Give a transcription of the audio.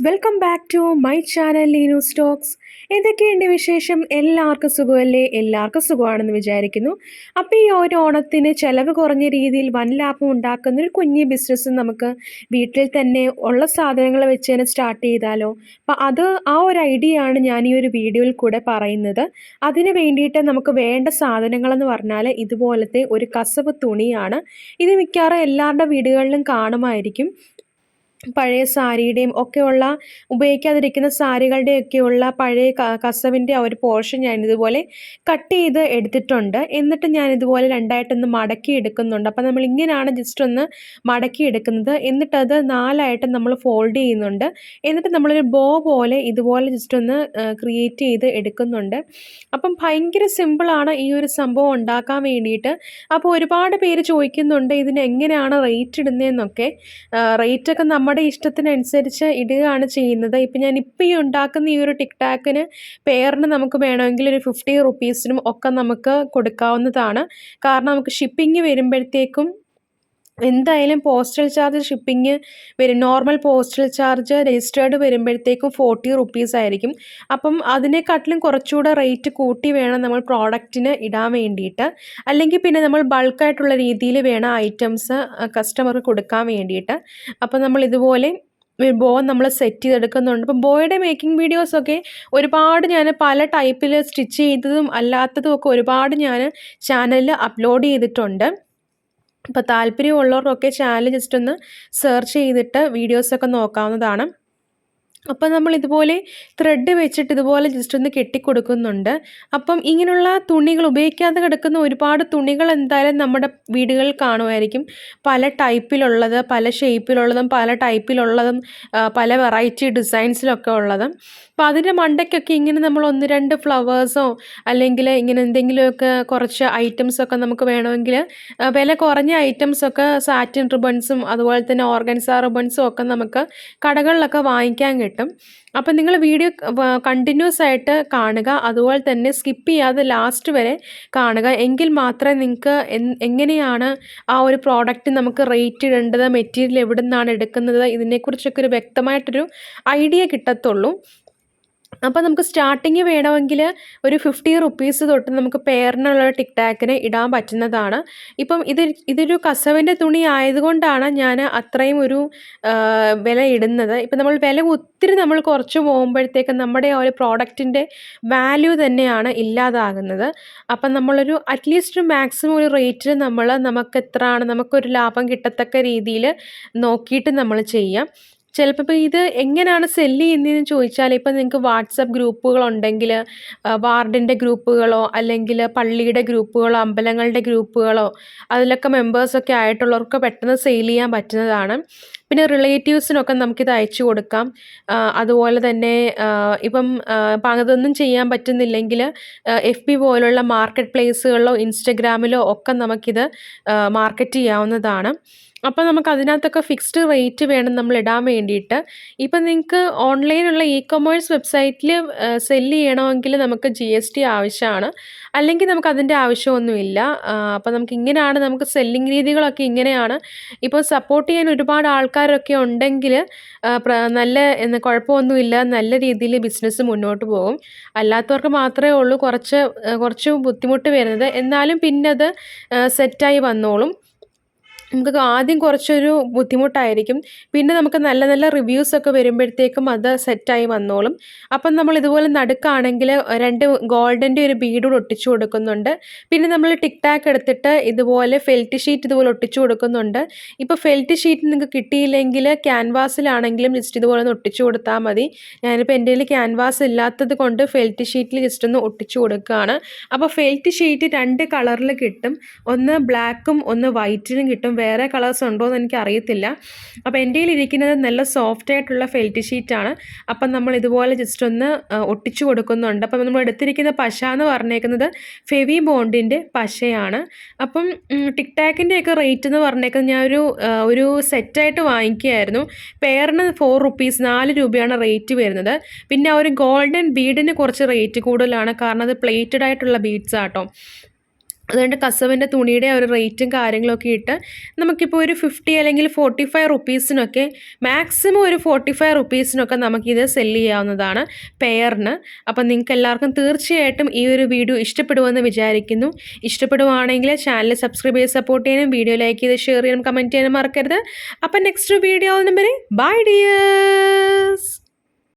Welcome back to my channel Leenu Stokes. എന്തൊക്കെയുണ്ട് വിശേഷം? എല്ലാവർക്കും സുഖമല്ലേ? എല്ലാവർക്കും സുഖമാണെന്ന് വിചാരിക്കുന്നു. അപ്പോൾ ഈ ഒരു ഓണത്തിന് ചിലവ് കുറഞ്ഞ രീതിയിൽ വൻ ലാഭം ഉണ്ടാക്കുന്ന ഒരു കുഞ്ഞ് ബിസിനസ് നമുക്ക് വീട്ടിൽ തന്നെ ഉള്ള സാധനങ്ങൾ വെച്ച് തന്നെ സ്റ്റാർട്ട് ചെയ്താലോ? അപ്പോൾ ആ ഒരു ഐഡിയ ആണ് ഞാൻ ഈ ഒരു വീഡിയോയിൽ കൂടെ പറയുന്നത്. അതിന് വേണ്ടിയിട്ട് നമുക്ക് വേണ്ട സാധനങ്ങളെന്ന് പറഞ്ഞാൽ ഇതുപോലത്തെ ഒരു കസവ് തുണിയാണ്. ഇത് മിക്കവാറും എല്ലാവരുടെ വീടുകളിലും കാണുമായിരിക്കും. പഴയ സാരിയുടെയും ഒക്കെയുള്ള ഉപയോഗിക്കാതിരിക്കുന്ന സാരികളുടെയൊക്കെയുള്ള പഴയ കസവിൻ്റെ ആ ഒരു പോർഷൻ ഞാനിതുപോലെ കട്ട് ചെയ്ത് എടുത്തിട്ടുണ്ട്. എന്നിട്ട് ഞാനിതുപോലെ രണ്ടായിട്ടൊന്ന് മടക്കി എടുക്കുന്നുണ്ട്. അപ്പോൾ നമ്മൾ ഇങ്ങനെയാണ് ജസ്റ്റ് ഒന്ന് മടക്കി എടുക്കുന്നത്. എന്നിട്ടത് നാലായിട്ട് നമ്മൾ ഫോൾഡ് ചെയ്യുന്നുണ്ട്. എന്നിട്ട് നമ്മളൊരു ബോ പോലെ ഇതുപോലെ ജസ്റ്റ് ഒന്ന് ക്രിയേറ്റ് ചെയ്ത് എടുക്കുന്നുണ്ട്. അപ്പം ഭയങ്കര സിമ്പിളാണ് ഈ ഒരു സംഭവം ഉണ്ടാക്കാൻ വേണ്ടിയിട്ട്. അപ്പോൾ ഒരുപാട് പേര് ചോദിക്കുന്നുണ്ട് ഇതിന് എങ്ങനെയാണ് റേറ്റ് ഇടുന്നതെന്നൊക്കെ. റേറ്റൊക്കെ നമ്മുടെ ഇഷ്ടത്തിനനുസരിച്ച് ഇടുകയാണ് ചെയ്യുന്നത്. ഇപ്പം ഞാനിപ്പോൾ ഈ ഉണ്ടാക്കുന്ന ഈ ഒരു ടിക് ടാക്കിന് പെയറിന് നമുക്ക് വേണമെങ്കിൽ ഒരു 50 റുപ്പീസിനും ഒക്കെ നമുക്ക് കൊടുക്കാവുന്നതാണ്. കാരണം നമുക്ക് ഷിപ്പിംഗ് വരുമ്പോഴത്തേക്കും എന്തായാലും പോസ്റ്റൽ ചാർജ് ഷിപ്പിംഗ് വരും. നോർമൽ പോസ്റ്റൽ ചാർജ് രജിസ്റ്റേർഡ് വരുമ്പോഴത്തേക്കും 40 റുപ്പീസ് ആയിരിക്കും. അപ്പം അതിനെക്കാട്ടിലും കുറച്ചുകൂടെ റേറ്റ് കൂട്ടി വേണം നമ്മൾ പ്രോഡക്റ്റിന് ഇടാൻ വേണ്ടിയിട്ട്. അല്ലെങ്കിൽ പിന്നെ നമ്മൾ ബൾക്കായിട്ടുള്ള രീതിയിൽ വേണം ഐറ്റംസ് കസ്റ്റമർക്ക് കൊടുക്കാൻ വേണ്ടിയിട്ട്. അപ്പോൾ നമ്മൾ ഇതുപോലെ ഒരു ബോ നമ്മൾ സെറ്റ് ചെയ്തെടുക്കുന്നുണ്ട്. അപ്പോൾ ബോയുടെ മേക്കിംഗ് വീഡിയോസൊക്കെ ഒരുപാട് ഞാൻ പല ടൈപ്പിൽ സ്റ്റിച്ച് ചെയ്തതും അല്ലാത്തതും ഒക്കെ ഒരുപാട് ഞാൻ ചാനലിൽ അപ്ലോഡ് ചെയ്തിട്ടുണ്ട്. അപ്പോൾ താല്പര്യമുള്ളവർക്കൊക്കെ ചാനൽ ജസ്റ്റ് ഒന്ന് സെർച്ച് ചെയ്തിട്ട് വീഡിയോസൊക്കെ നോക്കാവുന്നതാണ്. അപ്പം നമ്മൾ ഇതുപോലെ ത്രെഡ് വെച്ചിട്ട് ഇതുപോലെ ജസ്റ്റ് ഒന്ന് കെട്ടിക്കൊടുക്കുന്നുണ്ട്. അപ്പം ഇങ്ങനെയുള്ള തുണികൾ ഉപയോഗിക്കാതെ കിടക്കുന്ന ഒരുപാട് തുണികൾ എന്തായാലും നമ്മുടെ വീടുകളിൽ കാണുമായിരിക്കും. പല ടൈപ്പിലുള്ളത്, പല ഷേപ്പിലുള്ളതും പല ടൈപ്പിലുള്ളതും പല വെറൈറ്റി ഡിസൈൻസിലൊക്കെ ഉള്ളതും. അപ്പോൾ അതിൻ്റെ മണ്ടയ്ക്കൊക്കെ ഇങ്ങനെ നമ്മൾ 1-2 ഫ്ലവേഴ്സോ അല്ലെങ്കിൽ ഇങ്ങനെ എന്തെങ്കിലുമൊക്കെ കുറച്ച് ഐറ്റംസൊക്കെ നമുക്ക് വേണമെങ്കിൽ വില കുറഞ്ഞ ഐറ്റംസൊക്കെ സാറ്റിൻ റിബൺസും അതുപോലെ തന്നെ ഓർഗൻസ റിബൺസും ഒക്കെ നമുക്ക് കടകളിലൊക്കെ വാങ്ങിക്കാൻ കിട്ടും. അപ്പം നിങ്ങൾ വീഡിയോ കണ്ടിന്യൂസ് ആയിട്ട് കാണുക. അതുപോലെ തന്നെ സ്കിപ്പ് ചെയ്യാതെ ലാസ്റ്റ് വരെ കാണുക. എങ്കിൽ മാത്രമേ നിങ്ങൾക്ക് എങ്ങനെയാണ് ആ ഒരു പ്രോഡക്റ്റ് നമുക്ക് റേറ്റ് ഇടേണ്ടത്, മെറ്റീരിയൽ എവിടെ നിന്നാണ് എടുക്കുന്നത്, ഇതിനെക്കുറിച്ചൊക്കെ ഒരു വ്യക്തമായിട്ടൊരു ഐഡിയ കിട്ടത്തുള്ളൂ. അപ്പോൾ നമുക്ക് സ്റ്റാർട്ടിങ് വേണമെങ്കിൽ ഒരു 50 റുപ്പീസ് തൊട്ട് നമുക്ക് പെയറിനുള്ള ടിക് ടാക്കിന് ഇടാൻ പറ്റുന്നതാണ്. ഇപ്പം ഇതൊരു കസവിൻ്റെ തുണി ആയതുകൊണ്ടാണ് ഞാൻ അത്രയും ഒരു വില ഇടുന്നത്. ഇപ്പം നമ്മൾ വില ഒത്തിരി നമ്മൾ കുറച്ച് പോകുമ്പോഴത്തേക്കും നമ്മുടെ ആ ഒരു പ്രോഡക്റ്റിൻ്റെ വാല്യൂ തന്നെയാണ് ഇല്ലാതാകുന്നത്. അപ്പം നമ്മളൊരു അറ്റ്ലീസ്റ്റ് ഒരു മാക്സിമം ഒരു റേറ്റിൽ നമുക്ക് എത്രയാണ് നമുക്കൊരു ലാഭം കിട്ടത്തക്ക രീതിയിൽ നോക്കിയിട്ട് നമ്മൾ ചെയ്യാം. ചിലപ്പോൾ ഇപ്പോൾ ഇത് എങ്ങനെയാണ് സെല്ല് ചെയ്യുന്നതെന്ന് ചോദിച്ചാൽ, ഇപ്പോൾ നിങ്ങൾക്ക് വാട്സപ്പ് ഗ്രൂപ്പുകളുണ്ടെങ്കിൽ വാർഡിൻ്റെ ഗ്രൂപ്പുകളോ അല്ലെങ്കിൽ പള്ളിയുടെ ഗ്രൂപ്പുകളോ അമ്പലങ്ങളുടെ ഗ്രൂപ്പുകളോ അതിലൊക്കെ മെമ്പേഴ്സൊക്കെ ആയിട്ടുള്ളവർക്ക് പെട്ടെന്ന് സെയിൽ ചെയ്യാൻ പറ്റുന്നതാണ്. പിന്നെ റിലേറ്റീവ്സിനൊക്കെ നമുക്കിത് അയച്ചു കൊടുക്കാം. അതുപോലെ തന്നെ ഇപ്പം അതൊന്നും ചെയ്യാൻ പറ്റുന്നില്ലെങ്കിൽ FB പോലുള്ള മാർക്കറ്റ് പ്ലേസുകളിലോ ഇൻസ്റ്റഗ്രാമിലോ ഒക്കെ നമുക്കിത് മാർക്കറ്റ് ചെയ്യാവുന്നതാണ്. അപ്പോൾ നമുക്ക് അതിനകത്തൊക്കെ ഫിക്സ്ഡ് റേറ്റ് വേണം നമ്മൾ ഇടാൻ വേണ്ടിയിട്ട്. ഇപ്പം നിങ്ങൾക്ക് ഓൺലൈനുള്ള കൊമേഴ്സ് വെബ്സൈറ്റിൽ സെല്ല് ചെയ്യണമെങ്കിൽ നമുക്ക് GST ആവശ്യമാണ്. അല്ലെങ്കിൽ നമുക്ക് അതിൻ്റെ ആവശ്യമൊന്നുമില്ല. അപ്പോൾ നമുക്ക് ഇങ്ങനെയാണ് നമുക്ക് സെല്ലിംഗ് രീതികളൊക്കെ ഇങ്ങനെയാണ്. ഇപ്പോൾ സപ്പോർട്ട് ചെയ്യാൻ ഒരുപാട് ആൾക്കാരൊക്കെ ഉണ്ടെങ്കിൽ കുഴപ്പമൊന്നുമില്ല, നല്ല രീതിയിൽ ബിസിനസ് മുന്നോട്ട് പോകും. അല്ലാത്തവർക്ക് മാത്രമേ ഉള്ളൂ കുറച്ച് ബുദ്ധിമുട്ട് വരുന്നത്. എന്നാലും പിന്നെ അത് സെറ്റായി വന്നോളും. നമുക്ക് ആദ്യം കുറച്ചൊരു ബുദ്ധിമുട്ടായിരിക്കും. പിന്നെ നമുക്ക് നല്ല നല്ല റിവ്യൂസൊക്കെ വരുമ്പോഴത്തേക്കും അത് സെറ്റായി വന്നോളും. അപ്പം നമ്മൾ ഇതുപോലെ നടുക്കാണെങ്കിൽ 2 ഗോൾഡിൻ്റെ ഒരു ബീഡ് ഒട്ടിച്ചു കൊടുക്കുന്നുണ്ട്. പിന്നെ നമ്മൾ ടിക് ടാക്ക് എടുത്തിട്ട് ഇതുപോലെ ഫെൽറ്റ് ഷീറ്റ് ഇതുപോലെ ഒട്ടിച്ചു കൊടുക്കുന്നുണ്ട്. ഇപ്പോൾ ഫെൽറ്റ് ഷീറ്റ് നിങ്ങൾക്ക് കിട്ടിയില്ലെങ്കിൽ ക്യാൻവാസിലാണെങ്കിലും ജസ്റ്റ് ഇതുപോലെ ഒന്ന് ഒട്ടിച്ചു കൊടുത്താൽ മതി. ഞാനിപ്പോൾ എൻ്റെ കയ്യിൽ ക്യാൻവാസ് ഇല്ലാത്തത് കൊണ്ട് ഫെൽറ്റ് ഷീറ്റിൽ ജസ്റ്റ് ഒന്ന് ഒട്ടിച്ചു കൊടുക്കുകയാണ്. അപ്പോൾ ഫെൽറ്റ് ഷീറ്റ് 2 കളറിൽ കിട്ടും. ഒന്ന് ബ്ലാക്കും ഒന്ന് വൈറ്റിനും കിട്ടും. വേറെ കളേഴ്സ് ഉണ്ടോ എന്ന് എനിക്ക് അറിയത്തില്ല. അപ്പോൾ എൻ്റെ കയ്യിൽ ഇരിക്കുന്നത് നല്ല സോഫ്റ്റ് ആയിട്ടുള്ള ഫെൽറ്റ് ഷീറ്റാണ്. അപ്പം നമ്മൾ ഇതുപോലെ ജസ്റ്റ് ഒന്ന് ഒട്ടിച്ചു കൊടുക്കുന്നുണ്ട്. അപ്പം നമ്മൾ എടുത്തിരിക്കുന്ന പശ എന്ന് പറഞ്ഞേക്കുന്നത് ഫെവി ബോണ്ടിൻ്റെ പശയാണ്. അപ്പം ടിക് ടാക്കിൻ്റെയൊക്കെ റേറ്റ് എന്ന് പറഞ്ഞേക്കുന്നത് ഞാൻ ഒരു സെറ്റായിട്ട് വാങ്ങിക്കുകയായിരുന്നു. പെയറിന് 4 റുപ്പീസ് 4 രൂപയാണ് റേറ്റ് വരുന്നത്. പിന്നെ ആ ഒരു ഗോൾഡൻ ബീഡിന് കുറച്ച് റേറ്റ് കൂടുതലാണ്. കാരണം അത് പ്ലേറ്റഡ് ആയിട്ടുള്ള ബീഡ്സ് ആട്ടോ. അതുകൊണ്ട് കസവിൻ്റെ തുണിയുടെ ഒരു റേറ്റും കാര്യങ്ങളൊക്കെ ഇട്ട് നമുക്കിപ്പോൾ ഒരു 50 അല്ലെങ്കിൽ 45 റുപ്പീസിനൊക്കെ മാക്സിമം ഒരു 45 റുപ്പീസിനൊക്കെ നമുക്കിത് സെല്ല് ചെയ്യാവുന്നതാണ് പെയറിന്. അപ്പം നിങ്ങൾക്ക് എല്ലാവർക്കും തീർച്ചയായിട്ടും ഈ ഒരു വീഡിയോ ഇഷ്ടപ്പെടുമെന്ന് വിചാരിക്കുന്നു. ഇഷ്ടപ്പെടുവാണെങ്കിൽ ചാനൽ സബ്സ്ക്രൈബ് ചെയ്ത് സപ്പോർട്ട് ചെയ്യാനും വീഡിയോ ലൈക്ക് ചെയ്ത് ഷെയർ ചെയ്യാനും കമൻറ്റ് ചെയ്യാനും മറക്കരുത്. അപ്പം നെക്സ്റ്റ് വീഡിയോ വരെ ബൈ ഡിയേഴ്സ്.